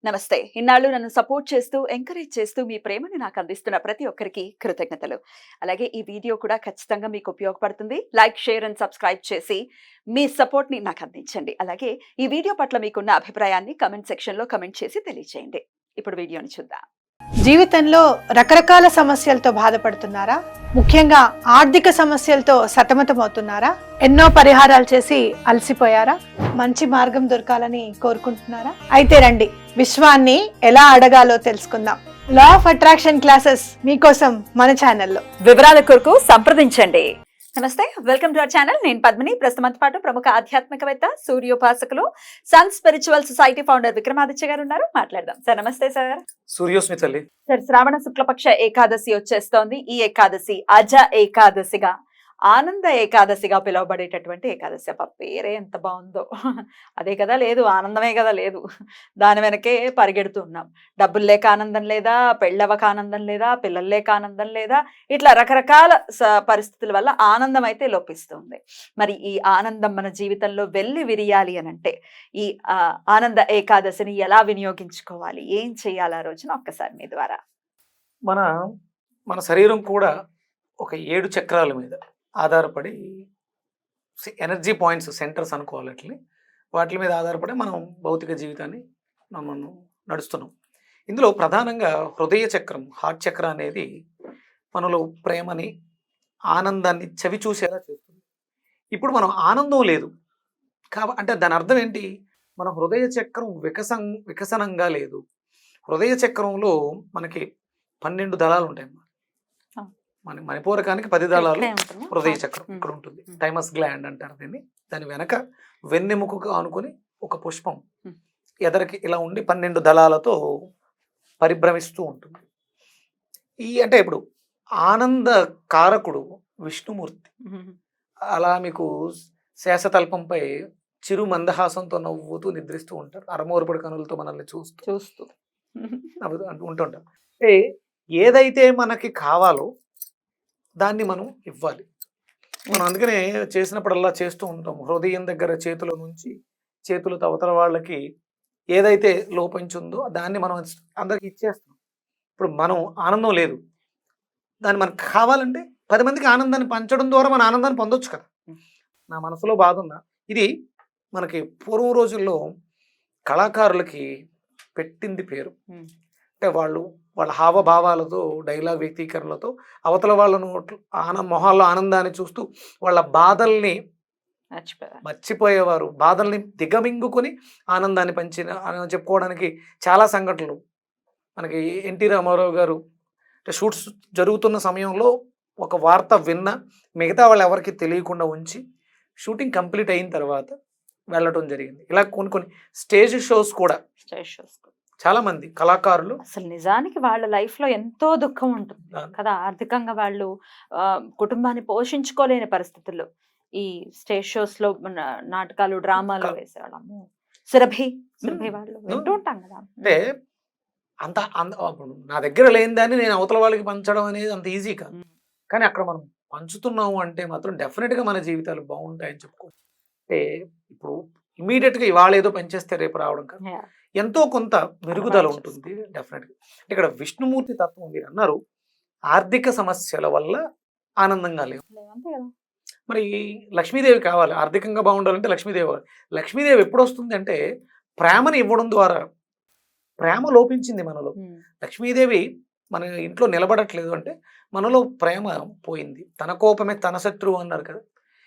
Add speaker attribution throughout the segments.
Speaker 1: నమస్తే. ఇన్నాళ్ళు నన్ను సపోర్ట్ చేస్తూ, ఎంకరేజ్ చేస్తూ మీ ప్రేమని నాకు అందిస్తున్న ప్రతి ఒక్కరికి కృతజ్ఞతలు. అలాగే ఈ వీడియో కూడా ఖచ్చితంగా మీకు ఉపయోగపడుతుంది. లైక్, షేర్ అండ్ సబ్స్క్రైబ్ చేసి మీ సపోర్ట్‌ని నాకు అందించండి. అలాగే ఈ వీడియో పట్ల మీకున్న అభిప్రాయాన్ని కామెంట్ సెక్షన్‌లో కామెంట్ చేసి తెలియజేయండి. ఇప్పుడు వీడియోని చూద్దాం.
Speaker 2: జీవితంలో రకరకాల సమస్యలతో బాధపడుతున్నారా? ముఖ్యంగా ఆర్థిక సమస్యలతో సతమతమవుతున్నారా? ఎన్నో పరిహారాలు చేసి అలసిపోయారా? మంచి మార్గం దొరకాలని కోరుకుంటున్నారా? అయితే రండి, విశ్వాన్ని ఎలా అడగాలో తెలుసుకుందాం. లా ఆఫ్ అట్రాక్షన్ క్లాసెస్ మీకోసం మన ఛానల్లో.
Speaker 1: వివరాల కొరకు సంప్రదించండి. నమస్తే, వెల్కమ్ టు అవర్ ఛానల్. నేను పద్మిని. ప్రస్తుతం పాటు ప్రముఖ ఆధ్యాత్మికవేత్త, సూర్యోపాసకులు, sun spiritual society founder Vikramaditya garu ఉన్నారు. మాట్లాడదాం. సార్ నమస్తే సార్.
Speaker 3: సూర్యోస్మి తల్లి.
Speaker 1: సార్, శ్రావణ శుక్లపక్ష ఏకాదశి వచ్చేస్తోంది. ఈ ఏకాదశి అజ ఏకాదశిగా, ఆనంద ఏకాదశిగా పిలువబడేటటువంటి ఏకాదశి. అబ్బా, పేరే ఎంత బాగుందో. అదే కదా లేదు, ఆనందమే కదా లేదు. దాని వెనకే పరిగెడుతున్నాం. డబ్బులు లేక ఆనందం లేదా, పెళ్ళవక ఆనందం లేదా, పిల్లలు లేక ఆనందం లేదా, ఇట్లా రకరకాల పరిస్థితుల వల్ల ఆనందం అయితే లోపిస్తుంది. మరి ఈ ఆనందం మన జీవితంలో వెళ్ళి విరియాలి అని అంటే ఈ ఆనంద ఏకాదశిని ఎలా వినియోగించుకోవాలి, ఏం చేయాలి ఆ రోజున ఒక్కసారి మీ ద్వారా.
Speaker 3: మన శరీరం కూడా ఒక 7 చక్రాల మీద ఆధారపడి, ఎనర్జీ పాయింట్స్, సెంటర్స్ అనుకోవాలి. వాటి మీద ఆధారపడి మనం భౌతిక జీవితాన్ని మనం నడుస్తున్నాం. ఇందులో ప్రధానంగా హృదయ చక్రం, హార్ట్ చక్ర అనేది మనలో ప్రేమని, ఆనందాన్ని చవి చూసేలా చేస్తుంది. ఇప్పుడు మనం ఆనందం లేదు అంటే దాని అర్థం ఏంటి? మన హృదయ చక్రం వికసనంగా లేదు. హృదయ చక్రంలో మనకి 12 దళాలు ఉంటాయి. మన మణిపూరకానికి 10 దళాలు హృదయ చక్రం ఇక్కడ ఉంటుంది. థైమస్ గ్లాండ్ అంటారు దీన్ని. దాని వెనక వెన్నెముకగా అనుకుని ఒక పుష్పం ఎదరికి ఇలా ఉండి 12 దళాలతో పరిభ్రమిస్తూ ఉంటుంది. అంటే ఇప్పుడు ఆనంద కారకుడు విష్ణుమూర్తి. అలా మీకు శేషతల్పంపై చిరు మందహాసంతో నవ్వుతూ నిద్రిస్తూ ఉంటారు. అరమోరపడి కనులతో మనల్ని చూస్తూ ఉంటుంటాం. అంటే ఏదైతే మనకి కావాలో దాన్ని మనం ఇవ్వాలి. మనం అందుకనే చేసినప్పుడల్లా చేస్తూ ఉంటాం. హృదయం దగ్గర చేతుల నుంచి చేతులతో అవతల వాళ్ళకి ఏదైతే లోపించుందో దాన్ని మనం అందరికి ఇచ్చేస్తాం. ఇప్పుడు మనం ఆనందం లేదు, దాన్ని మనకు కావాలంటే 10 మందికి ఆనందాన్ని పంచడం ద్వారా మన ఆనందాన్ని పొందొచ్చు కదా. నా మనసులో బాధ ఉందా, ఇది మనకి పూర్వం రోజుల్లో కళాకారులకి పెట్టింది పేరు. అంటే వాళ్ళ హావభావాలతో, డైలాగ్ వ్యక్తీకరణలతో అవతల వాళ్ళను మొహాల్లో ఆనందాన్ని చూస్తూ వాళ్ళ బాధల్ని మర్చిపోయేవారు. బాధల్ని దిగమింగుకొని ఆనందాన్ని చెప్పుకోవడానికి చాలా సంఘటనలు మనకి. ఎన్టీ రామారావు గారు షూట్స్ జరుగుతున్న సమయంలో ఒక వార్త విన్న మిగతా వాళ్ళు ఎవరికి తెలియకుండా ఉంచి షూటింగ్ కంప్లీట్ అయిన తర్వాత వెళ్ళటం జరిగింది. ఇలా కొన్ని స్టేజ్ షోస్ కూడా చాలా మంది కళాకారులు
Speaker 1: అసలు నిజానికి వాళ్ళ లైఫ్ లో ఎంతో దుఃఖం ఉంటుంది కదా. ఆర్థికంగా వాళ్ళు కుటుంబాన్ని పోషించుకోలేని పరిస్థితుల్లో ఈ స్టేజ్ షోస్ లో నాటకాలు, డ్రామాలు వేసేవాళ్ళము. సురభి వాళ్ళు వింటూ ఉంటాం కదా.
Speaker 3: అంటే అంత నా దగ్గర లేని దాన్ని నేను అవతల వాళ్ళకి పంచడం అనేది అంత ఈజీ కాదు. కానీ అక్కడ మనం పంచుతున్నాము అంటే మాత్రం డెఫినెట్ గా మన జీవితాలు బాగుంటాయని చెప్పుకోవచ్చు. అంటే ఇప్పుడు ఇమీడియట్ గా ఇవాళ ఏదో పనిచేస్తే రేపు రావడం కాదు, ఎంతో కొంత మెరుగుదల ఉంటుంది డెఫినెట్గా. ఇక్కడ విష్ణుమూర్తి తత్వం మీరు అన్నారు, ఆర్థిక సమస్యల వల్ల ఆనందంగా లేవు. మరి లక్ష్మీదేవి కావాలి, ఆర్థికంగా బాగుండాలంటే లక్ష్మీదేవి కావాలి. లక్ష్మీదేవి ఎప్పుడు వస్తుంది అంటే ప్రేమని ఇవ్వడం ద్వారా. ప్రేమ లోపించింది మనలో. లక్ష్మీదేవి మన ఇంట్లో నిలబడట్లేదు అంటే మనలో ప్రేమ పోయింది. తన కోపమే తన శత్రువు అన్నారు కదా.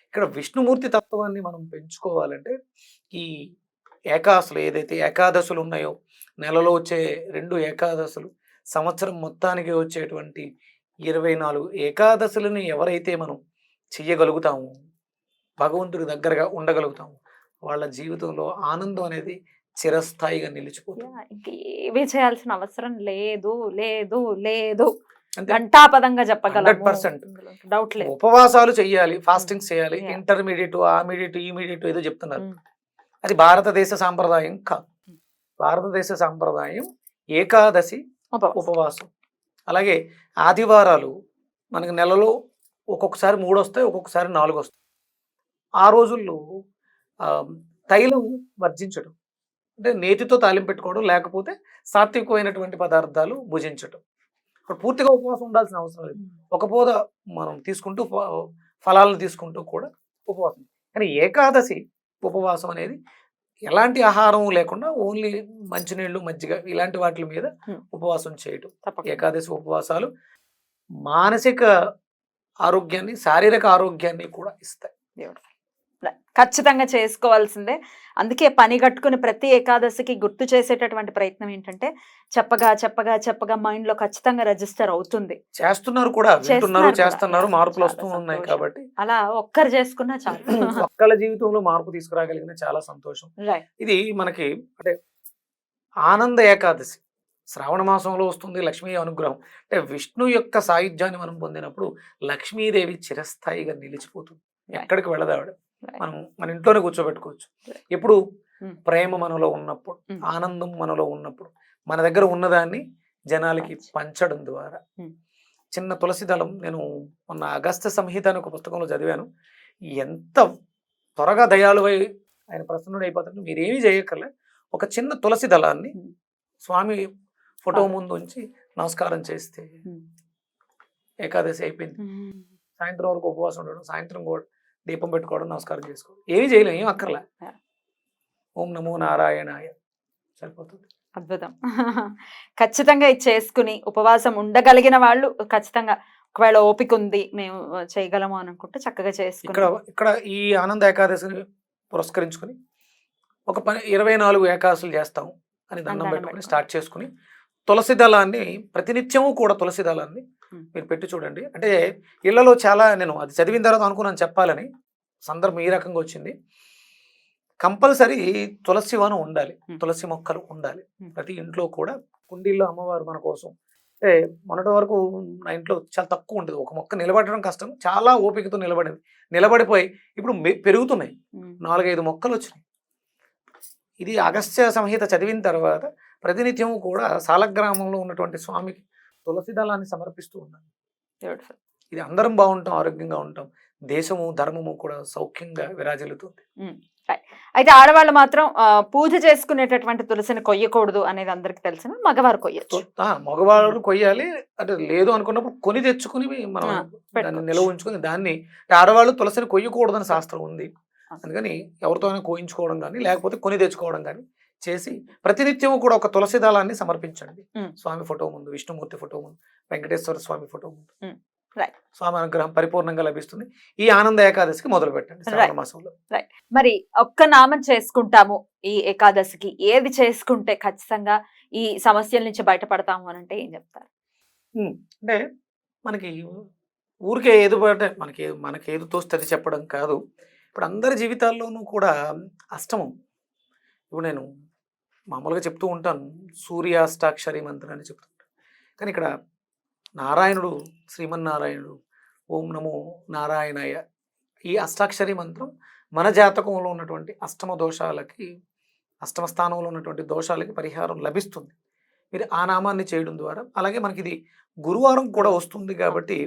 Speaker 3: ఇక్కడ విష్ణుమూర్తి తత్వాన్ని మనం పెంచుకోవాలంటే ఈ ఏకాదశులు, ఏదైతే ఏకాదశులు ఉన్నాయో, నెలలో వచ్చే 2 ఏకాదశులు, సంవత్సరం మొత్తానికి వచ్చేటువంటి 24 ఏకాదశులని ఎవరైతే మనం చెయ్యగలుగుతాము, భగవంతుడి దగ్గరగా ఉండగలుగుతాము, వాళ్ళ జీవితంలో ఆనందం అనేది చిరస్థాయిగా నిలిచిపోతుంది.
Speaker 1: ఇంకేమీ చేయాల్సిన అవసరం లేదు లేదు లేదు ఘంటాపదంగా చెప్పగలం.
Speaker 3: 100%
Speaker 1: డౌట్ లేదు.
Speaker 3: ఉపవాసాలు చెయ్యాలి, ఫాస్టింగ్స్ చేయాలి, ఇంటర్మీడియట్, ఇమీడియట్ ఏదో చెప్తున్నారు. అది భారతదేశ సాంప్రదాయం కాదు. భారతదేశ సాంప్రదాయం ఏకాదశి ఉపవాసం. అలాగే ఆదివారాలు మనకి నెలలో ఒక్కొక్కసారి 3 వస్తాయి, ఒక్కొక్కసారి 4 వస్తాయి. ఆ రోజుల్లో తైలం వర్జించడం, అంటే నేతితో తాలింపు పెట్టుకోవడం, లేకపోతే సాత్వికమైనటువంటి పదార్థాలు భుజించటం. ఇప్పుడు పూర్తిగా ఉపవాసం ఉండాల్సిన అవసరం లేదు. ఒక పూట మనం తీసుకుంటూ ఫలాలను తీసుకుంటూ కూడా ఉపవాసం. కానీ ఏకాదశి ఉపవాసం అనేది ఎలాంటి ఆహారం లేకుండా ఓన్లీ మంచినీళ్ళు, మజ్జిగ ఇలాంటి వాటి మీద ఉపవాసం చేయటం. ఏకాదశి ఉపవాసాలు మానసిక ఆరోగ్యాన్ని, శారీరక ఆరోగ్యాన్ని కూడా ఇస్తాయి.
Speaker 1: ఖచ్చితంగా చేసుకోవాల్సిందే. అందుకే పని కట్టుకుని ప్రతి ఏకాదశికి గుర్తు చేసేటటువంటి ప్రయత్నం ఏంటంటే చెప్పగా చెప్పగా చెప్పగా మైండ్ లో ఖచ్చితంగా రిజిస్టర్ అవుతుంది.
Speaker 3: చేస్తున్నారు కూడా, వింటున్నారు, చేస్తున్నారు, మార్పులు వస్తూ ఉన్నాయి. కాబట్టి
Speaker 1: అలా ఒక్కరు చేసుకున్నా చాలు.
Speaker 3: ఒక్కళ్ళ జీవితంలో మార్పు తీసుకురాగలిగిన చాలా సంతోషం. ఇది మనకి అంటే ఆనంద ఏకాదశి శ్రావణ మాసంలో వస్తుంది. లక్ష్మీ అనుగ్రహం అంటే విష్ణు యొక్క సాయుధ్యాన్ని మనం పొందినప్పుడు లక్ష్మీదేవి చిరస్థాయిగా నిలిచిపోతుంది. ఎక్కడికి వెళ్ళదావిడ, మనం మన ఇంట్లోనే కూర్చోబెట్టుకోవచ్చు. ఎప్పుడు ప్రేమ మనలో ఉన్నప్పుడు, ఆనందం మనలో ఉన్నప్పుడు, మన దగ్గర ఉన్నదాన్ని జనాలకి పంచడం ద్వారా. చిన్న తులసి దళం, నేను మొన్న అగస్త్య సంహిత అనే ఒక పుస్తకంలో చదివాను. ఎంత త్వరగా దయాళువై ఆయన ప్రసన్నుడు అయిపోతాడు. మీరేమీ చేయక్కర్లే, ఒక చిన్న తులసి దళాన్ని స్వామి ఫోటో ముందు ఉంచి నమస్కారం చేస్తే ఏకాదశి అయిపోయింది. సాయంత్రం వరకు ఉపవాసం ఉండడం, సాయంత్రం కూడా దీపం పెట్టుకోవడం, నమస్కారం చేసుకోవడం, ఏమీ చేయలేం, ఏం అక్కర్లే. ఓం నమో నారాయణాయ సరిపోతుంది.
Speaker 1: అద్భుతం. ఖచ్చితంగా ఇది చేసుకుని ఉపవాసం ఉండగలిగిన వాళ్ళు ఖచ్చితంగా, ఒకవేళ ఓపిక ఉంది మేము చేయగలము అనుకుంటే చక్కగా చేసుకుని
Speaker 3: ఇక్కడ ఈ ఆనంద ఏకాదశిని పురస్కరించుకుని ఒక 24 ఏకాదశులు చేస్తాం అని దండం పెట్టుకుని స్టార్ట్ చేసుకుని తులసి దళాన్ని ప్రతినిత్యము కూడా తులసి దళాన్ని మీరు పెట్టి చూడండి. అంటే ఇళ్లలో చాలా, నేను అది చదివిన తర్వాత అనుకున్నాను చెప్పాలని, సందర్భం ఈ రకంగా వచ్చింది. కంపల్సరీ తులసి వనం ఉండాలి, తులసి మొక్కలు ఉండాలి ప్రతి ఇంట్లో కూడా. కుండీల్లో అమ్మవారు మన కోసం, అంటే మొన్నటి వరకు నా ఇంట్లో చాలా తక్కువ ఉండేది, ఒక మొక్క నిలబడడం కష్టం, చాలా ఓపికతో నిలబడిపోయి ఇప్పుడు పెరుగుతున్నాయి, 4-5 మొక్కలు వచ్చినాయి. ఇది అగస్త్య సంహిత చదివిన తర్వాత ప్రతినిత్యము కూడా సాలగ్రామంలో ఉన్నటువంటి స్వామికి తులసి దళాన్ని సమర్పిస్తూ ఉన్నాను. ఇది అందరం బాగుంటాం, ఆరోగ్యంగా ఉంటాం, దేశము ధర్మము కూడా సౌఖ్యంగా విరాజిల్లుతుంది.
Speaker 1: అయితే ఆడవాళ్ళు మాత్రం పూజ చేసుకునేటటువంటి తులసిని కొయ్యకూడదు అనేది అందరికి తెలిసిన, మగవారు కొయ్యచ్చు.
Speaker 3: మగవారు కొయ్యాలి, అంటే లేదు అనుకున్నప్పుడు కొని తెచ్చుకుని మనం దాన్ని నిల్వ ఉంచుకుని దాన్ని, ఆడవాళ్ళు తులసిని కొయ్యకూడదని శాస్త్రం ఉంది. అందుకని ఎవరితో అయినా కోయించుకోవడం కానీ లేకపోతే కొని తెచ్చుకోవడం కానీ చేసి ప్రతినిత్యము కూడా ఒక తులసి దళాన్ని సమర్పించండి స్వామి ఫోటో ముందు, విష్ణుమూర్తి ఫోటో ముందు, వెంకటేశ్వర స్వామి ఫోటో ముందు. స్వామి అనుగ్రహం పరిపూర్ణంగా లభిస్తుంది. ఈ ఆనంద ఏకాదశికి మొదలు పెట్టండి శ్రావణ మాసంలో.
Speaker 1: మరి ఒక్క నామం చేసుకుంటాము ఈ ఏకాదశికి, ఏది చేసుకుంటే ఖచ్చితంగా ఈ సమస్యల నుంచి బయటపడతాము అని అంటే ఏం చెప్తారు?
Speaker 3: అంటే మనకి ఊరికే ఏదో పడితే మనకి ఏది తోస్తుంది చెప్పడం కాదు. ఇప్పుడు అందరి జీవితాల్లోనూ కూడా అష్టమం. ఇప్పుడు నేను మామూలుగా చెప్తూ ఉంటాను, సూర్యాష్టాక్షరి మంత్రాన్ని చెప్తుంటాను. కానీ ఇక్కడ నారాయణుడు, శ్రీమన్నారాయణుడు, ఓం నమో నారాయణాయ, ఈ అష్టాక్షరి మంత్రం మన జాతకంలో ఉన్నటువంటి అష్టమ దోషాలకి, అష్టమ స్థానంలో ఉన్నటువంటి దోషాలకి పరిహారం లభిస్తుంది మీరు ఆ నామాన్ని చేయడం ద్వారా. అలాగే మనకి ఇది గురువారం కూడా వస్తుంది కాబట్టి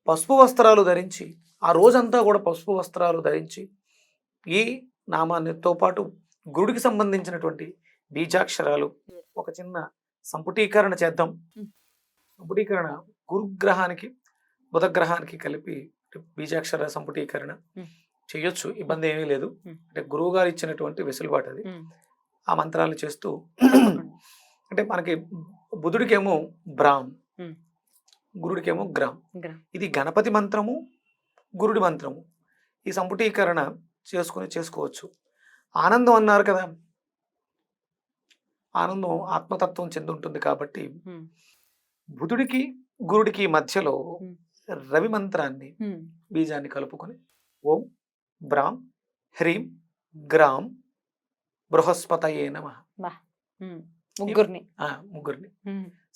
Speaker 3: పసుపు వస్త్రాలు ధరించి, ఆ రోజంతా కూడా పసుపు వస్త్రాలు ధరించి ఈ నామాన్నితో పాటు గురుడికి సంబంధించినటువంటి బీజాక్షరాలు ఒక చిన్న సంపుటీకరణ చేద్దాం. సంపుటీకరణ గురుగ్రహానికి బుధగ్రహానికి కలిపి బీజాక్షర సంపుటీకరణ చేయొచ్చు, ఇబ్బంది ఏమీ లేదు. అంటే గురువు గారు ఇచ్చినటువంటి వెసులుబాటు అది. ఆ మంత్రాలు చేస్తూ అంటే మనకి బుధుడికేమో బ్రాహ్మ్, గురుడికేమో గ్రామ్. ఇది గణపతి మంత్రము, గురుడి మంత్రము. ఈ సంపుటీకరణ చేసుకోవచ్చు. ఆనందం అన్నారు కదా, ఆనందం ఆత్మతత్వం చెందుంటుంది కాబట్టి బుధుడికి గురుడికి మధ్యలో రవి మంత్రాన్ని, బీజాన్ని కలుపుకొని ఓం బ్రాం హ్రీం గ్రామ్ బృహస్పతయే నమః,
Speaker 1: ముగ్గురిని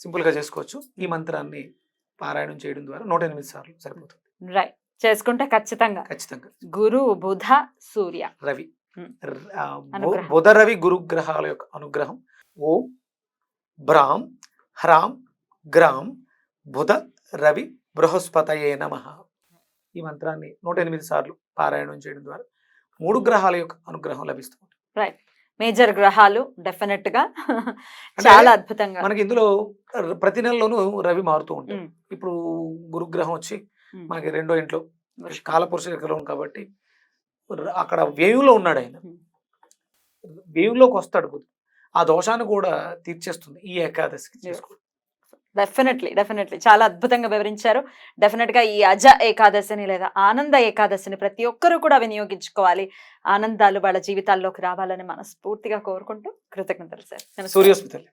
Speaker 3: సింపుల్ గా చేసుకోవచ్చు. ఈ మంత్రాన్ని పారాయణం చేయడం ద్వారా 108 సార్లు సరిపోతుంది.
Speaker 1: రైట్, చేసుకుంటే ఖచ్చితంగా గురు బుధ సూర్య
Speaker 3: రవి, బుధ రవి గురుగ్రహాల యొక్క అనుగ్రహం. ఓం బ్రాం హ్రాం గ్రామ్ బుధ రవి బృహస్పతయే నమః, ఈ మంత్రాన్ని 108 సార్లు పారాయణం చేయడం ద్వారా 3 గ్రహాల యొక్క అనుగ్రహం లభిస్తుంది.
Speaker 1: రైట్, మేజర్ గ్రహాలు డెఫినెట్ గా చాలా అద్భుతంగా.
Speaker 3: మనకి ఇందులో ప్రతి నెలలోనూ రవి మారుతూ ఉంటాయి.
Speaker 1: ఉమ్,
Speaker 3: ఇప్పుడు గురుగ్రహం వచ్చి
Speaker 1: ఉమ్,
Speaker 3: మనకి 2వ ఇంట్లో
Speaker 1: వృషభం.
Speaker 3: కాలపురుష గ్రహం కాబట్టి అక్కడ వ్యయంలో ఉన్నాడు ఆయన.
Speaker 1: ఉమ్.
Speaker 3: వ్యయంలోకి వస్తాడు బుధుడు. ఆ దోషాన్ని కూడా తీర్చేస్తుంది ఈ ఏకాదశి చేసుకోవడం.
Speaker 1: డెఫినెట్లీ చాలా అద్భుతంగా వివరించారు. డెఫినెట్ గా ఈ అజ ఏకాదశిని లేదా ఆనంద ఏకాదశిని ప్రతి ఒక్కరూ కూడా వినియోగించుకోవాలి. ఆనందాలు వాళ్ళ జీవితాల్లోకి రావాలని మనస్ఫూర్తిగా కోరుకుంటూ కృతజ్ఞతలు సార్. నమస్కారం.
Speaker 3: సూర్యోస్మితల్లి.